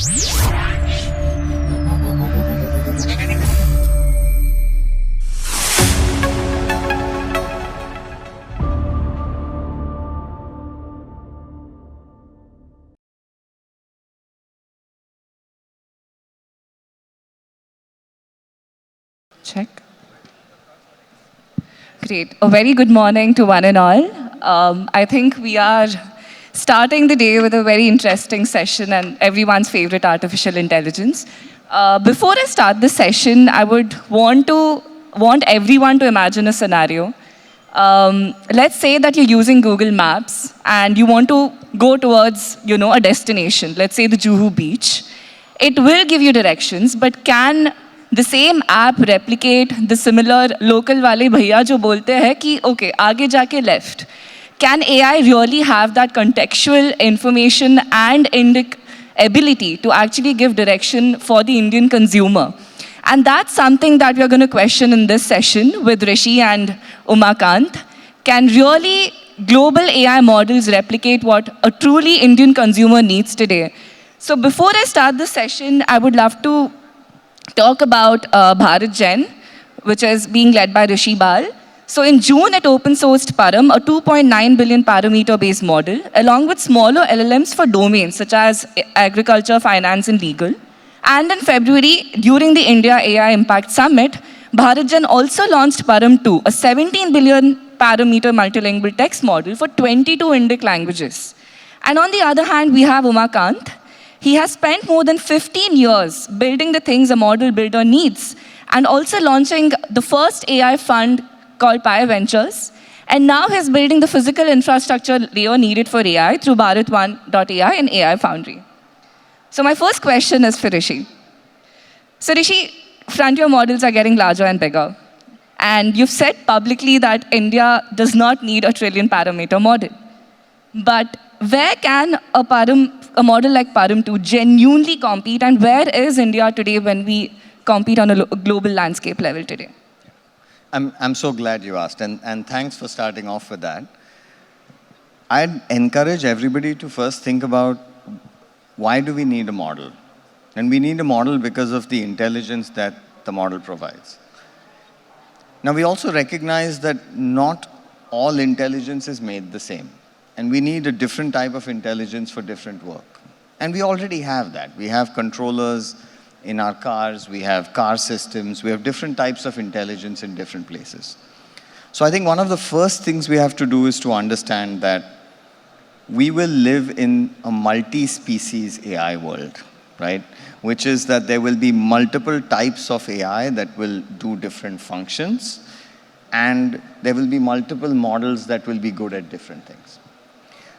Check. Great. A very good morning to one and all. I think we are starting the day with a very interesting session and everyone's favorite artificial intelligence. Before I start the session, I would want everyone to imagine a scenario. Let's say that you're using Google Maps and you want to go towards, a destination. Let's say the Juhu beach. It will give you directions, but can the same app replicate the similar local wale bhaiya jo bolte hai ki okay aage jaake left? Can AI really have that contextual information and ability to actually give direction for the Indian consumer? And that's something that we're going to question in this session with Rishi and Umakant. Can really global AI models replicate what a truly Indian consumer needs today? So before I start the session, I would love to talk about BharatGen, which is being led by Rishi. So in June, it open-sourced Param, a 2.9 billion parameter-based model, along with smaller LLMs for domains such as agriculture, finance, and legal. And in February, during the India AI Impact Summit, BharatGen also launched Param 2, a 17 billion parameter multilingual text model for 22 Indic languages. And on the other hand, we have Umakant. He has spent more than 15 years building the things a model builder needs, and also launching the first AI fund called Pi Ventures. And now he's building the physical infrastructure layer needed for AI through Bharat1.ai and AI Foundry. So my first question is for Rishi. So Rishi, frontier models are getting larger and bigger. And you've said publicly that India does not need a trillion parameter model. But where can a model like Param 2 genuinely compete, and where is India today when we compete on a global landscape level today? I'm so glad you asked, and thanks for starting off with that. I'd encourage everybody to first think about why do we need a model? And we need a model because of the intelligence that the model provides. Now, we also recognize that not all intelligence is made the same. And we need a different type of intelligence for different work. And we already have that. We have controllers in our cars, we have car systems, we have different types of intelligence in different places. So I think one of the first things we have to do is to understand that we will live in a multi-species AI world, right? Which is that there will be multiple types of AI that will do different functions, and there will be multiple models that will be good at different things.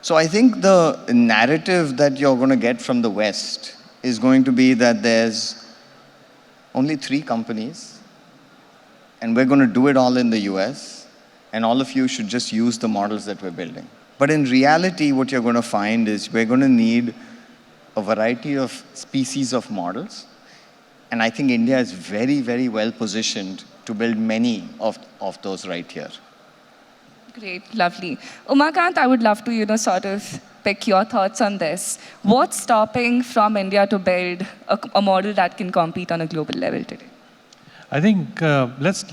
So I think the narrative that you're going to get from the West is going to be that there's only 3 companies, and we're going to do it all in the US, and all of you should just use the models that we're building. But in reality, what you're going to find is we're going to need a variety of species of models, and I think India is very, very well positioned to build many of those right here. Great, lovely. Umakant, I would love to, sort of pick your thoughts on this. What's stopping from India to build a model that can compete on a global level today? I think let's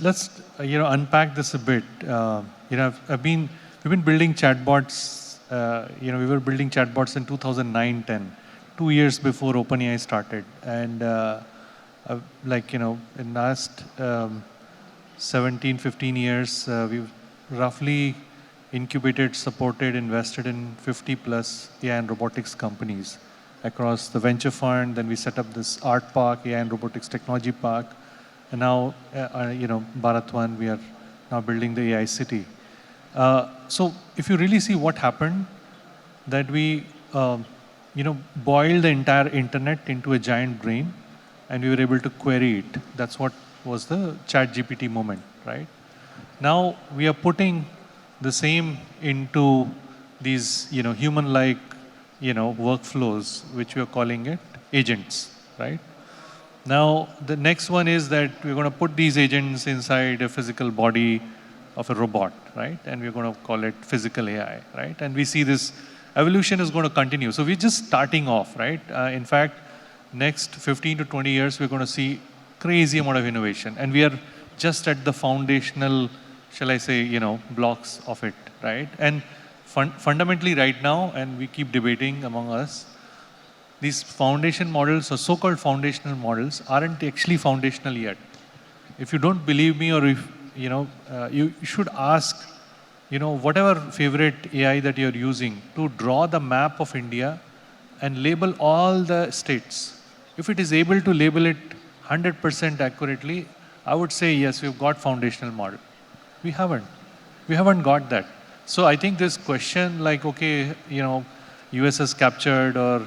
unpack this a bit. We've been building chatbots. We were building chatbots in 2009-10, 2 years before OpenAI started, and in last 17-15 years, we've roughly incubated, supported, invested in 50 plus AI and robotics companies across the venture fund. Then we set up this art park, AI and robotics technology park. And now, Bharat1, we are now building the AI city. So if you really see what happened, that we, boiled the entire internet into a giant brain, and we were able to query it. That's what was the ChatGPT moment, right? Now we are putting the same into these, human-like, workflows, which we are calling it agents, right? Now the next one is that we're going to put these agents inside a physical body of a robot, right? And we're going to call it physical AI, right? And we see this evolution is going to continue. So we're just starting off, right? In fact, next 15 to 20 years, we're going to see crazy amount of innovation. And we are just at the foundational, shall I say, blocks of it, right? And fundamentally right now, and we keep debating among us, these foundation models or so-called foundational models aren't actually foundational yet. If you don't believe me, or if, you should ask, whatever favorite AI that you're using to draw the map of India and label all the states. If it is able to label it 100% accurately, I would say, yes, we've got foundational model. We haven't. We haven't got that. So I think this question like, okay, US has captured or,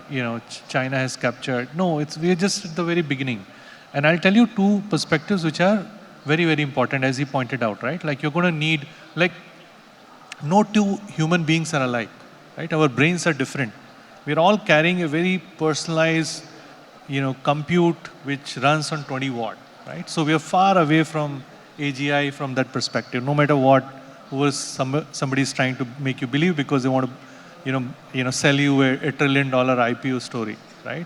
China has captured. No, we're just at the very beginning. And I'll tell you two perspectives which are very, very important, as he pointed out, right? Like you're going to need, like, no two human beings are alike, right? Our brains are different. We're all carrying a very personalized, compute which runs on 20 watt, right? So we are far away from AGI from that perspective, no matter what, somebody is trying to make you believe because they want to, sell you a $1 trillion IPO story, right?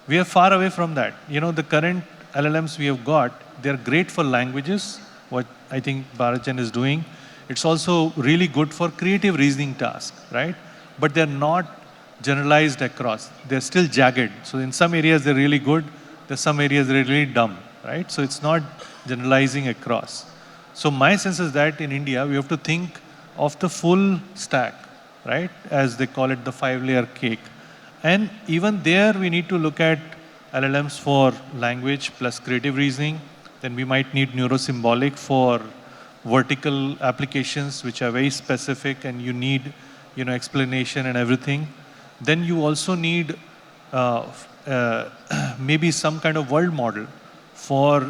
We are far away from that. The current LLMs we have got, they're great for languages, what I think BharatGen is doing. It's also really good for creative reasoning tasks, right? But they're not generalized across. They're still jagged. So in some areas they're really good, there's some areas they're really dumb, right? So it's not generalizing across. So my sense is that in India, we have to think of the full stack, right? As they call it, the 5-layer cake. And even there, we need to look at LLMs for language plus creative reasoning. Then we might need neurosymbolic for vertical applications, which are very specific and you need, explanation and everything. Then you also need maybe some kind of world model for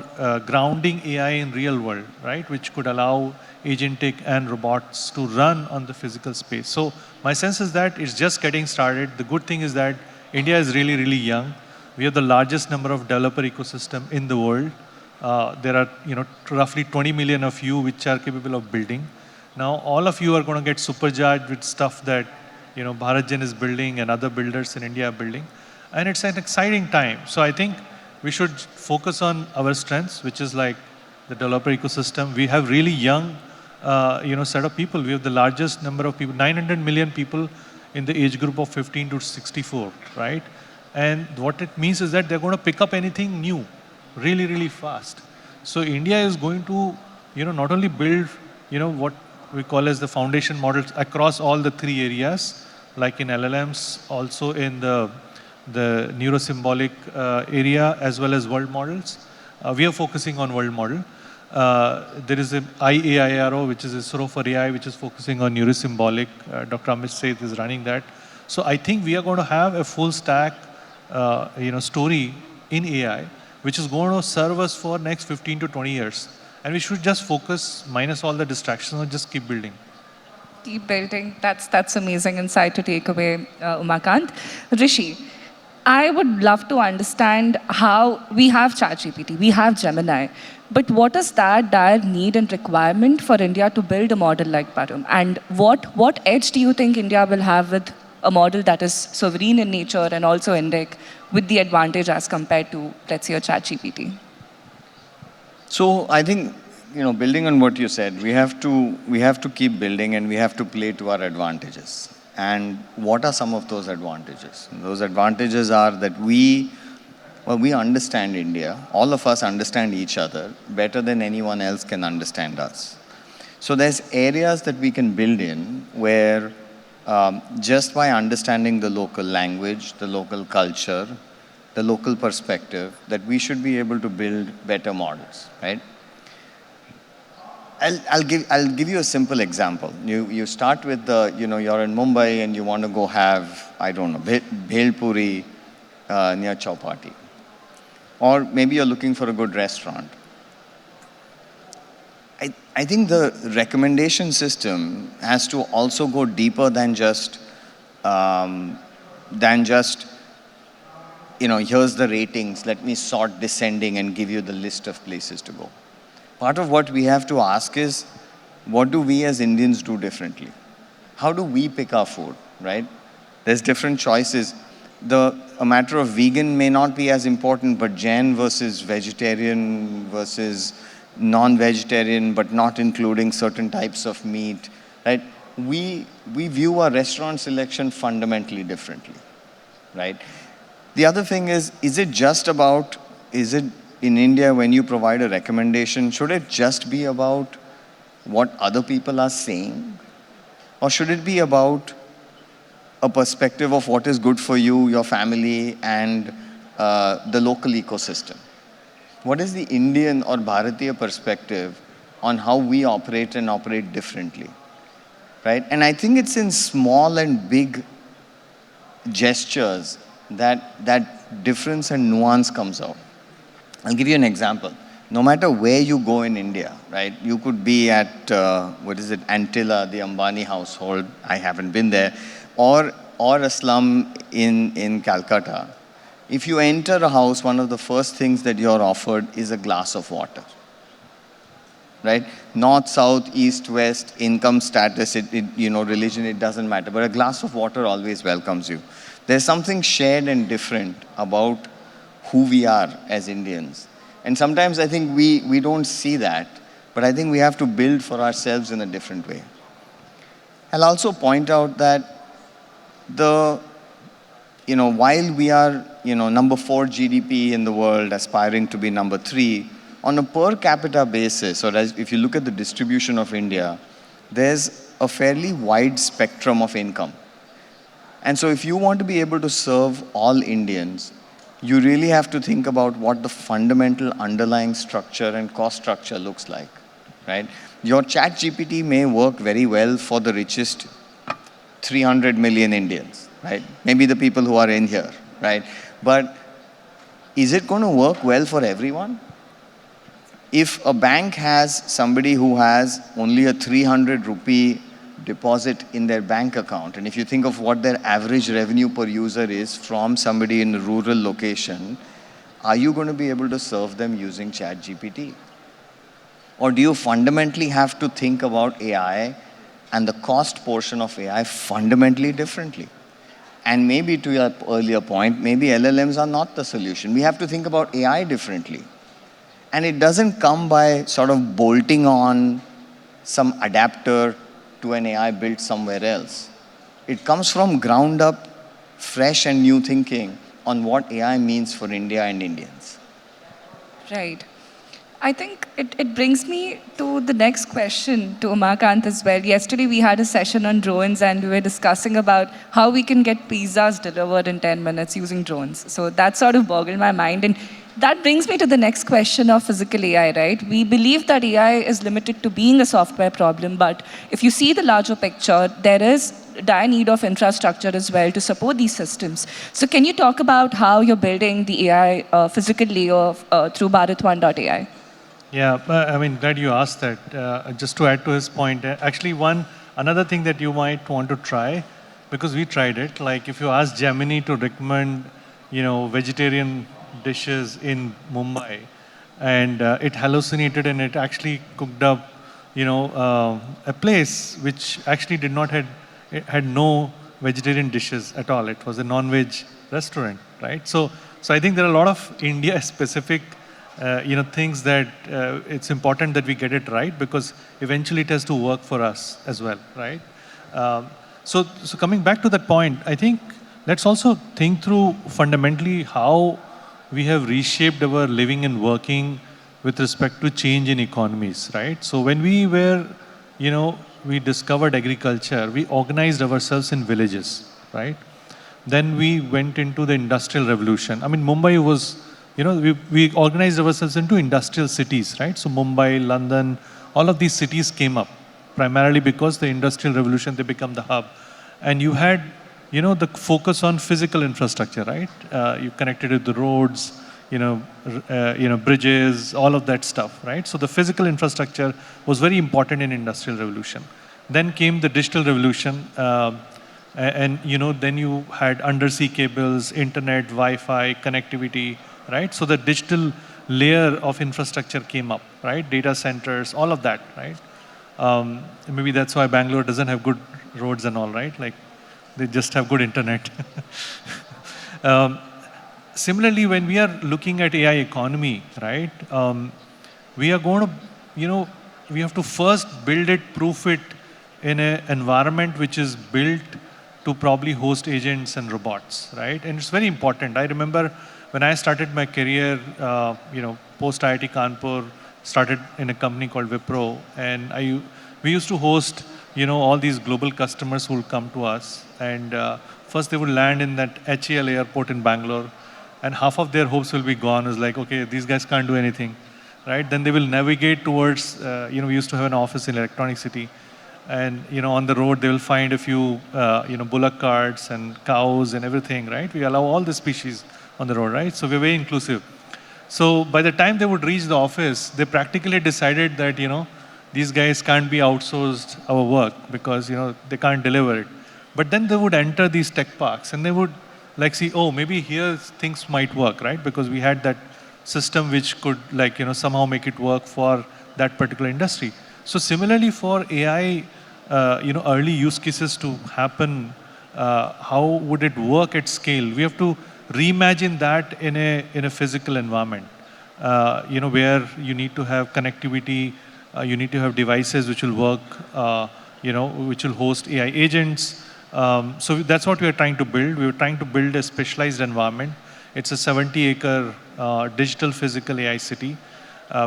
grounding AI in real world, right? Which could allow agentic and robots to run on the physical space. So my sense is that it's just getting started. The good thing is that India is really, really young. We have the largest number of developer ecosystem in the world. There are, roughly 20 million of you which are capable of building. Now, all of you are going to get supercharged with stuff that, BharatGen is building and other builders in India are building. And it's an exciting time. So I think we should focus on our strengths, which is like the developer ecosystem. We have really young, set of people. We have the largest number of people, 900 million people in the age group of 15 to 64, right? And what it means is that they're going to pick up anything new really, really fast. So India is going to, not only build, what we call as the foundation models across all the three areas, like in LLMs, also in the neurosymbolic area, as well as world models. We are focusing on world model. There is an IAIRO, which is ISRO for AI, which is focusing on neurosymbolic. Dr. Amit Seth is running that. So I think we are going to have a full stack, story in AI, which is going to serve us for next 15 to 20 years. And we should just focus, minus all the distractions, and just keep building. Keep building. That's amazing insight to take away, Umakant. Rishi, I would love to understand how we have ChatGPT, we have Gemini, but what is that dire need and requirement for India to build a model like Param? And what edge do you think India will have with a model that is sovereign in nature and also endemic, with the advantage as compared to, let's say, a ChatGPT? So I think, building on what you said, we have to keep building and we have to play to our advantages. And what are some of those advantages? Those advantages are that we understand India. All of us understand each other better than anyone else can understand us. So there's areas that we can build in where just by understanding the local language, the local culture, the local perspective, that we should be able to build better models, right? I'll give you a simple example. You start with you're in Mumbai and you want to go have, I don't know, bhel puri near Chowpatty. Or maybe you're looking for a good restaurant. I think the recommendation system has to also go deeper than just here's the ratings, let me sort descending and give you the list of places to go. Part of what we have to ask is, what do we as Indians do differently? How do we pick our food, right? There's different choices. The a matter of vegan may not be as important, but Jain versus vegetarian versus non-vegetarian, but not including certain types of meat, right? We view our restaurant selection fundamentally differently, right? The other thing is it just about, is it in India when you provide a recommendation, should it just be about what other people are saying? Or should it be about a perspective of what is good for you, your family, and the local ecosystem? What is the Indian or Bharatiya perspective on how we operate and operate differently, right? And I think it's in small and big gestures that difference and nuance comes out. I'll give you an example. No matter where you go in India, right? You could be at, Antilla, the Ambani household. I haven't been there. Or a slum in Calcutta. If you enter a house, one of the first things that you're offered is a glass of water, right? North, south, east, west, income status, religion, it doesn't matter. But a glass of water always welcomes you. There's something shared and different about who we are as Indians. And sometimes I think we don't see that, but I think we have to build for ourselves in a different way. I'll also point out that while we are, number 4 GDP in the world, aspiring to be number 3, on a per capita basis, or if you look at the distribution of India, there's a fairly wide spectrum of income. And so if you want to be able to serve all Indians, you really have to think about what the fundamental underlying structure and cost structure looks like, right? Your ChatGPT may work very well for the richest 300 million Indians, right? Maybe the people who are in here, right? But is it going to work well for everyone? If a bank has somebody who has only a 300 rupee deposit in their bank account, and if you think of what their average revenue per user is from somebody in a rural location, are you going to be able to serve them using ChatGPT? Or do you fundamentally have to think about AI and the cost portion of AI fundamentally differently? And maybe to your earlier point, maybe LLMs are not the solution. We have to think about AI differently. And it doesn't come by sort of bolting on some adapter to an AI built somewhere else. It comes from ground up, fresh and new thinking on what AI means for India and Indians. Right. I think it brings me to the next question to Umakant as well. Yesterday we had a session on drones and we were discussing about how we can get pizzas delivered in 10 minutes using drones. So that sort of boggled my mind. And that brings me to the next question of physical AI, right? We believe that AI is limited to being a software problem, but if you see the larger picture, there is dire need of infrastructure as well to support these systems. So can you talk about how you're building the AI physical layer through Bharat1.ai? Yeah, I mean, glad you asked that. Just to add to his point, actually another thing that you might want to try, because we tried it, like if you ask Gemini to recommend, vegetarian dishes in Mumbai, and it hallucinated and it actually cooked up, a place which actually did not had no vegetarian dishes at all. It was a non-veg restaurant, right? So I think there are a lot of India-specific things that it's important that we get it right, because eventually it has to work for us as well, right? So coming back to that point, I think let's also think through fundamentally how we have reshaped our living and working with respect to change in economies, right? So when we were, we discovered agriculture, we organized ourselves in villages, right? Then we went into the industrial revolution. I mean, Mumbai was, we organized ourselves into industrial cities, right? So Mumbai, London, all of these cities came up primarily because the industrial revolution, they become the hub. And you had, the focus on physical infrastructure, right? You connected with the roads, bridges, all of that stuff, right? So the physical infrastructure was very important in industrial revolution. Then came the digital revolution, and then you had undersea cables, internet, Wi-Fi, connectivity, right? So the digital layer of infrastructure came up, right? Data centers, all of that, right? Maybe that's why Bangalore doesn't have good roads and all, right? Like they just have good internet. similarly, when we are looking at AI economy, right, we are going to, we have to first build it, proof it in an environment which is built to probably host agents and robots, right? And it's very important. I remember when I started my career, post IIT Kanpur, started in a company called Wipro, and we used to host, all these global customers who will come to us, and first they would land in that HAL airport in Bangalore, and half of their hopes will be gone. It's like, okay, these guys can't do anything, right? Then they will navigate towards, we used to have an office in Electronic City, and on the road they will find a few, bullock carts and cows and everything, right? We allow all the species on the road, right? So we're very inclusive. So by the time they would reach the office, they practically decided that, these guys can't be outsourced our work because, they can't deliver it. But then they would enter these tech parks and they would like see, oh, maybe here things might work, right? Because we had that system which could somehow make it work for that particular industry. So similarly for AI, early use cases to happen, how would it work at scale? We have to reimagine that in a physical environment, where you need to have connectivity, you need to have devices which will work, which will host AI agents. So that's what we are trying to build. We are trying to build a specialized environment. It's a 70-acre digital physical AI city,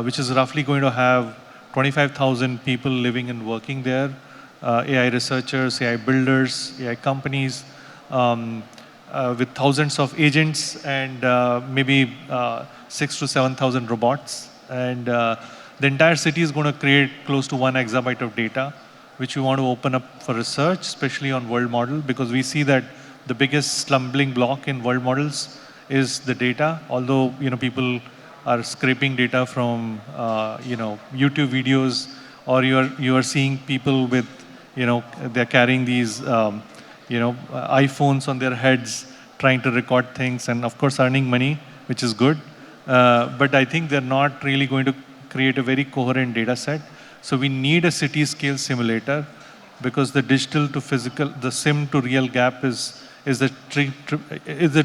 which is roughly going to have 25,000 people living and working there, AI researchers, AI builders, AI companies, with thousands of agents and maybe 6,000 to 7,000 robots. And the entire city is going to create close to 1 exabyte of data, which we want to open up for research, especially on world model, because we see that the biggest stumbling block in world models is the data. Although people are scraping data from YouTube videos, or you are seeing people with they're carrying these iPhones on their heads, trying to record things, and of course earning money, which is good. But I think they're not really going to create a very coherent data set. So we need a city scale simulator, because the digital to physical, the sim to real gap is the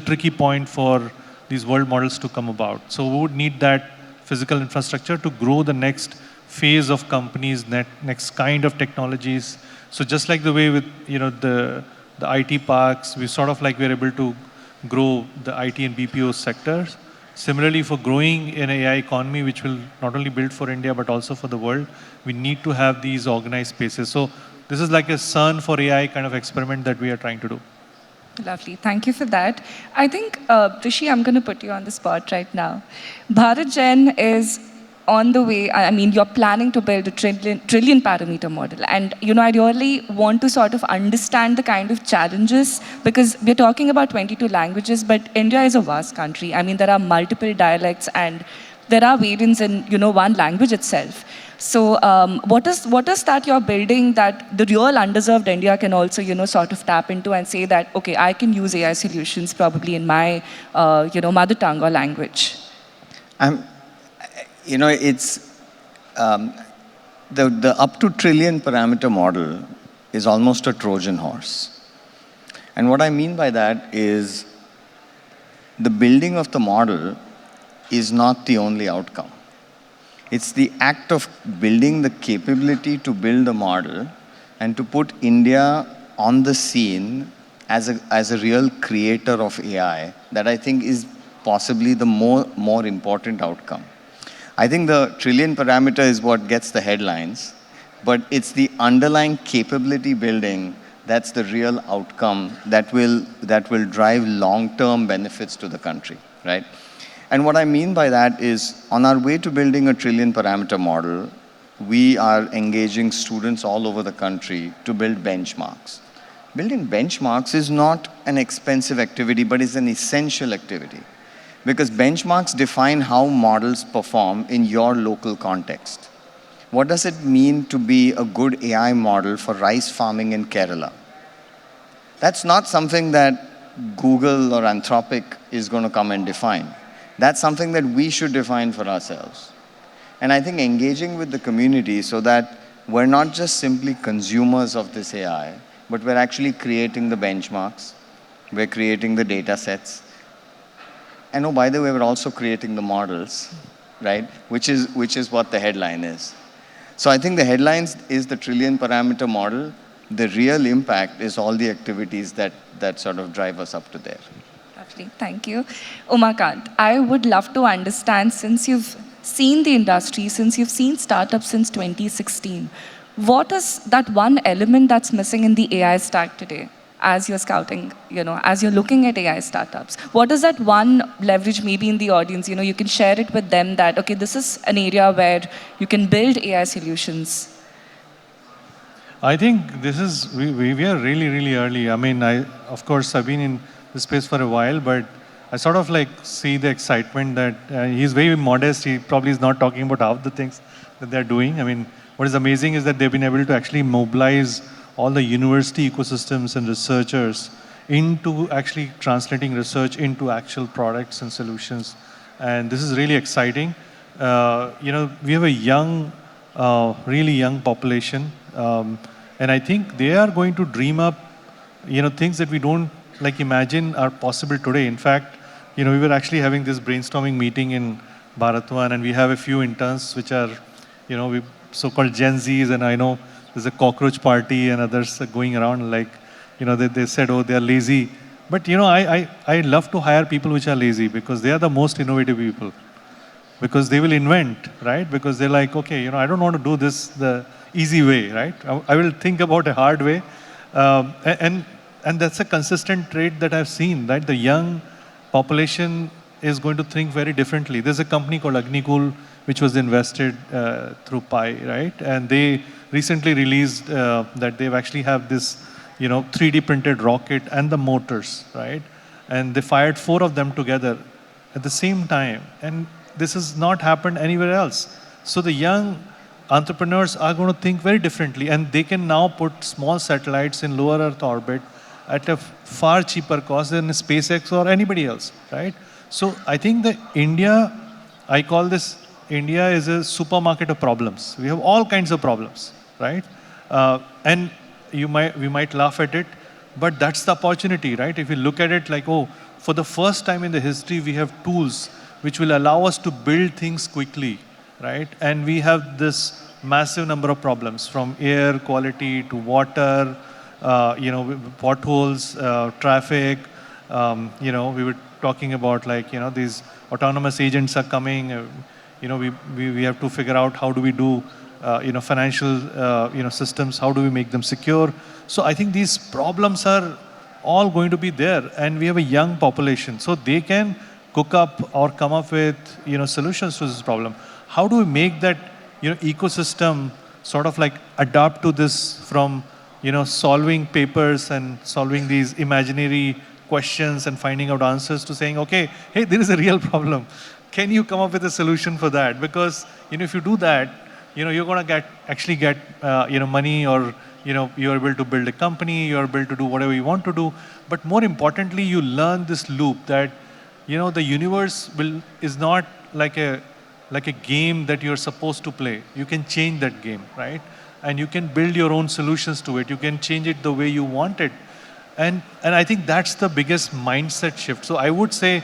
tricky point for these world models to come about. So we would need that physical infrastructure to grow the next phase of companies, next kind of technologies. So just like the way with the IT parks, we're able to grow the IT and BPO sectors. Similarly, for growing in an AI economy, which will not only build for India but also for the world, we need to have these organized spaces. So this is like a CERN for AI kind of experiment that we are trying to do. Lovely. Thank you for that. I think, Rishi, I'm going to put you on the spot right now. BharatGen is on the way. I mean, you're planning to build a trillion parameter model. And, I really want to sort of understand the kind of challenges, because we're talking about 22 languages, but India is a vast country. I mean, there are multiple dialects and there are variants in, one language itself. So what is that you're building that the real underserved India can also, sort of tap into and say that, okay, I can use AI solutions probably in my, mother tongue or language? It's the up to trillion parameter model is almost a Trojan horse. And what I mean by that is the building of the model is not the only outcome. It's the act of building the capability to build a model and to put India on the scene as a real creator of AI that I think is possibly the more important outcome. I think the trillion parameter is what gets the headlines, but it's the underlying capability building that's the real outcome that will drive long-term benefits to the country, right? And what I mean by that is, on our way to building a trillion parameter model, we are engaging students all over the country to build benchmarks. Building benchmarks is not an expensive activity, but is an essential activity. Because benchmarks define how models perform in your local context. What does it mean to be a good AI model for rice farming in Kerala? That's not something that Google or Anthropic is going to come and define. That's something that we should define for ourselves. And I think engaging with the community so that we're not just simply consumers of this AI, but we're actually creating the benchmarks, we're creating the data sets, And oh, by the way, we're also creating the models, right? Which is what the headline is. So I think the headlines is the trillion parameter model. The real impact is all the activities that sort of drive us up to there. Lovely, thank you. Umakant, I would love to understand, since you've seen the industry, since you've seen startups since 2016, what is that one element that's missing in the AI stack today as you're scouting, as you're looking at AI startups? What is that one leverage maybe in the audience, you can share it with them that, okay, this is an area where you can build AI solutions? I think this is, we are really, really early. I mean, of course, I've been in this space for a while, but I sort of like see the excitement that he's very modest. He probably is not talking about half the things that they're doing. I mean, what is amazing is that they've been able to actually mobilize all the university ecosystems and researchers into actually translating research into actual products and solutions. And this is really exciting. We have a young, really young population. And I think they are going to dream up, things that we don't imagine are possible today. In fact, we were actually having this brainstorming meeting in BharatGen, and we have a few interns which are, we so-called Gen Zs, and I know there's a cockroach party and others are going around they said, oh, they're lazy. But, I love to hire people which are lazy because they are the most innovative people. Because they will invent, right? Because they're like, okay, I don't want to do this the easy way, right? I will think about a hard way. And that's a consistent trait that I've seen, right? The young population is going to think very differently. There's a company called Agnikul, which was invested through Pi, right? And they recently released that they've actually have this, 3D printed rocket and the motors, right? And they fired 4 of them together at the same time. And this has not happened anywhere else. So the young entrepreneurs are going to think very differently, and they can now put small satellites in lower Earth orbit at a far cheaper cost than SpaceX or anybody else, right? So I think that I call this India is a supermarket of problems. We have all kinds of problems, right? And we might laugh at it, but that's the opportunity, right? If you look at it like, oh, for the first time in the history, we have tools which will allow us to build things quickly, right? And we have this massive number of problems, from air quality to water, potholes, traffic. We were talking about these autonomous agents are coming. We have to figure out how do we do, financial, systems, how do we make them secure. So I think these problems are all going to be there, and we have a young population, so they can cook up or come up with, solutions to this problem. How do we make that, ecosystem sort of adapt to this from, solving papers and solving these imaginary questions and finding out answers to saying, okay, hey, there is a real problem. Can you come up with a solution for that? Because, if you do that, you're going to actually get money, or, you're able to build a company, you're able to do whatever you want to do. But more importantly, you learn this loop that, the universe is not like a game that you're supposed to play. You can change that game, right? And you can build your own solutions to it. You can change it the way you want it. And I think that's the biggest mindset shift. So I would say,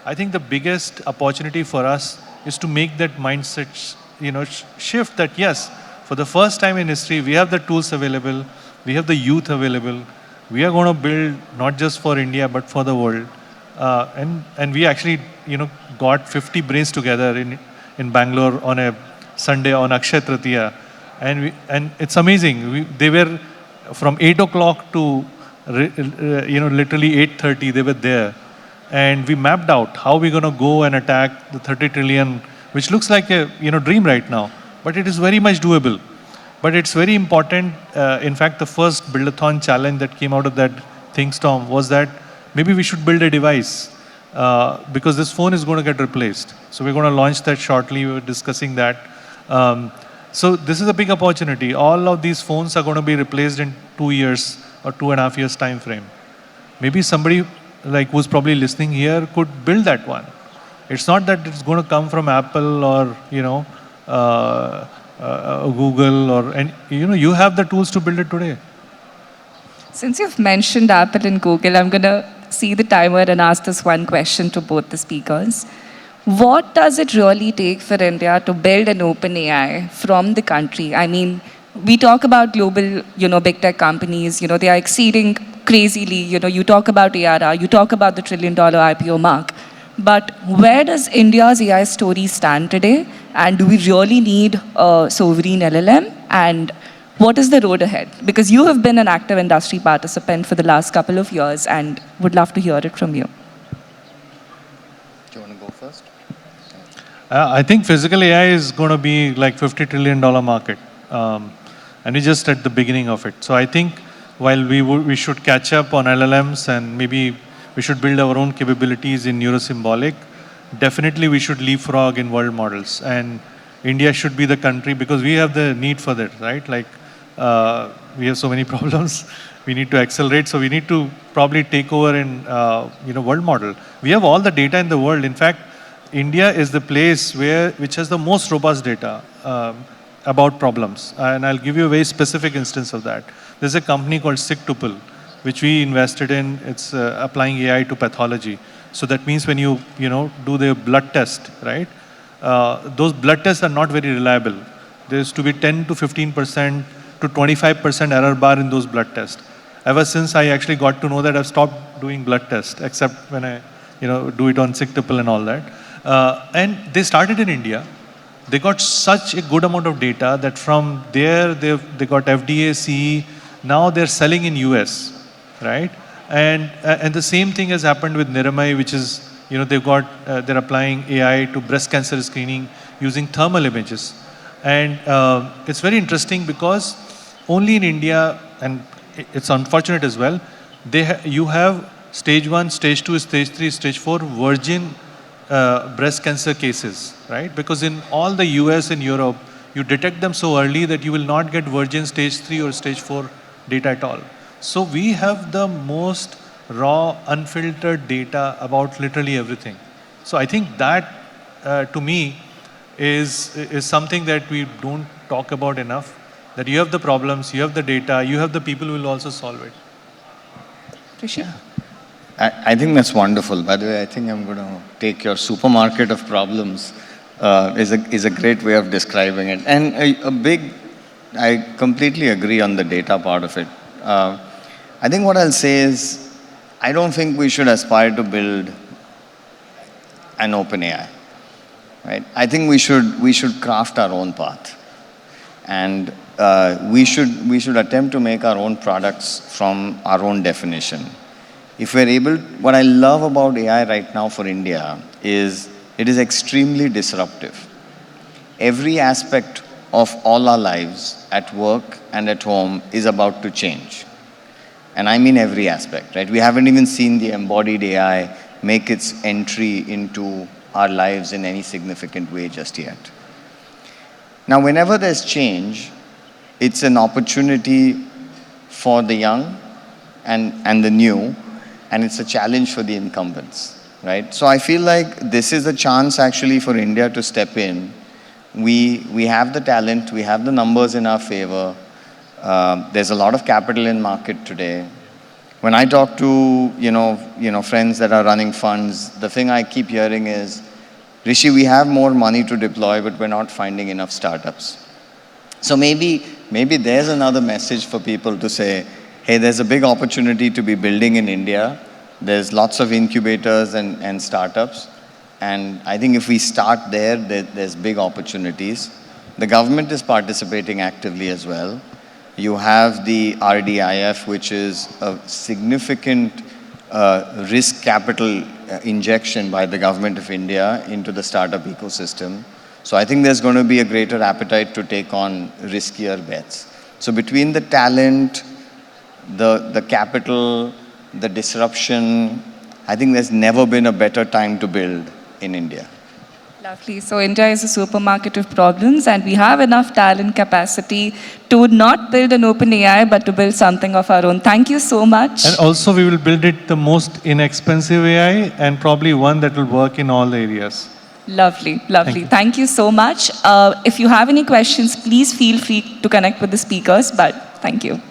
I think the biggest opportunity for us is to make that mindset, shift that, yes, for the first time in history, we have the tools available, we have the youth available, we are going to build not just for India, but for the world. And we actually, got 50 brains together in Bangalore on a Sunday on Akshaya Tritiya. And it's amazing. They were from 8 o'clock to, literally 8:30, they were there. And we mapped out how we're going to go and attack the 30 trillion, which looks like a, dream right now. But it is very much doable. But it's very important. In fact, the first Build-a-thon challenge that came out of that ThinkStorm was that maybe we should build a device, because this phone is going to get replaced. So we're going to launch that shortly. We were discussing that. So this is a big opportunity. All of these phones are going to be replaced in 2 years or 2.5 years time frame. Maybe somebody who's probably listening here could build that one. It's not that it's going to come from Apple or Google and you have the tools to build it today. Since you've mentioned Apple and Google, I'm going to see the timer and ask this one question to both the speakers. What does it really take for India to build an open AI from the country? I mean, we talk about global, big tech companies, they are exceeding crazily. You talk about ARR, you talk about the $1 trillion IPO mark. But where does India's AI story stand today? And do we really need a sovereign LLM? And what is the road ahead? Because you have been an active industry participant for the last couple of years and would love to hear it from you. Do you want to go first? I think physical AI is going to be like $50 trillion market. And we're just at the beginning of it. So I think while we should catch up on LLMs and maybe we should build our own capabilities in neurosymbolic, definitely we should leapfrog in world models. And India should be the country because we have the need for that, right? Like we have so many problems. We need to accelerate. So we need to probably take over in world model. We have all the data in the world. In fact, India is the place which has the most robust data about problems. And I'll give you a very specific instance of that. There's a company called SickTuple, which we invested in. It's applying AI to pathology. So that means when you do the blood test, right? Those blood tests are not very reliable. There's to be 10 to 15% to 25% error bar in those blood tests. Ever since I actually got to know that, I've stopped doing blood tests, except when I do it on SickTuple and all that. And they started in India. They got such a good amount of data that from there they got FDA, CE. Now they're selling in US, right? And the same thing has happened with Niramai, which is they're applying AI to breast cancer screening using thermal images. And it's very interesting because only in India, and it's unfortunate as well, you have stage 1, stage 2, stage 3, stage 4 virgin breast cancer cases, right? Because in all the US and Europe, you detect them so early that you will not get virgin stage 3 or stage 4 data at all. So we have the most raw, unfiltered data about literally everything. So I think that, to me, is something that we don't talk about enough. That you have the problems, you have the data, you have the people who will also solve it. Rishi? Yeah. I think that's wonderful. By the way, I think I'm going to take your supermarket of problems is a great way of describing it. And I completely agree on the data part of it. I think what I'll say is, I don't think we should aspire to build an open AI, right? I think we should craft our own path. And we should attempt to make our own products from our own definition. If we're able, what I love about AI right now for India is it is extremely disruptive. Every aspect of all our lives, at work and at home, is about to change. And I mean every aspect, right? We haven't even seen the embodied AI make its entry into our lives in any significant way just yet. Now, whenever there's change, it's an opportunity for the young and the new, and it's a challenge for the incumbents, right? So I feel like this is a chance actually for India to step in. We have the talent, we have the numbers in our favor. There's a lot of capital in market today. When I talk to friends that are running funds, the thing I keep hearing is, Rishi, we have more money to deploy, but we're not finding enough startups. So maybe there's another message for people to say, hey, there's a big opportunity to be building in India. There's lots of incubators and startups. And I think if we start there's big opportunities. The government is participating actively as well. You have the RDIF, which is a significant risk capital injection by the government of India into the startup ecosystem. So I think there's going to be a greater appetite to take on riskier bets. So between the talent, the capital, the disruption, I think there's never been a better time to build in India. Lovely. So India is a supermarket of problems, and we have enough talent capacity to not build an open AI, but to build something of our own. Thank you so much. And also we will build it the most inexpensive AI and probably one that will work in all areas. Lovely, lovely. Thank you so much. If you have any questions, please feel free to connect with the speakers, but thank you.